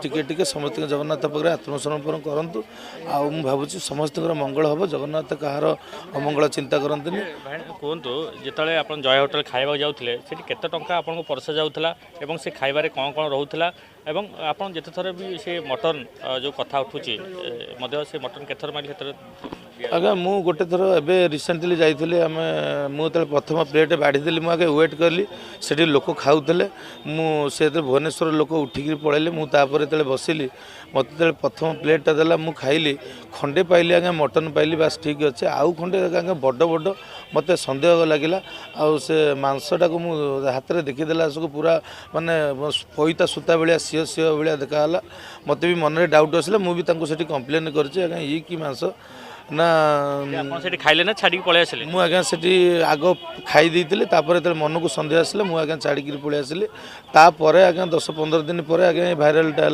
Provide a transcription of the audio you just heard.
टिके टिके समस्त जगन्नाथ पाखे आत्मसमर्पण करूँ आउ भावुँ समस्त मंगल हम जगन्नाथ कहार अमंगल चिंता करते कहतु जिते आप जय होटेल खाइबा जाते केते टंका आपको परसा जाऊला और से खाइबार कौन कौन रोला एवं आपन जिते थर भी से मटन जो कथा उठुची से मटन केथर मारे आज्ञा मु गोटे थर एबे रिसेंटली जाइए आम मुझे प्रथम प्लेट बाढ़ी मुझे वेट कली से लोक खाऊले मुझे भुवनेश्वर लोक उठिक पलैले मुझे बसिली मत प्रथम प्लेटा देला मु खाइली खंडे पाइली आज्ञा मटन पाइली बास ठीक अच्छे आउ खंडे आज्ञा बड़ बड़ मत सन्देह लगिला आउ से मांसटा को हाथ में देखीदेला सब पूरा माने पैता सूता भाया सीओ सीओ भाया देखाला मत भी मन में डाउट आसला मुझे कम्प्लेन कर ये कि मांस ना खाइले ना छाड़ी पलि आसिले मुझे आग खाई देते मन को सन्देह आसला मुझे छाड़ी पलि आसिली तापर आज्ञा 10-15 दिन पर आज्ञा भाइरालटा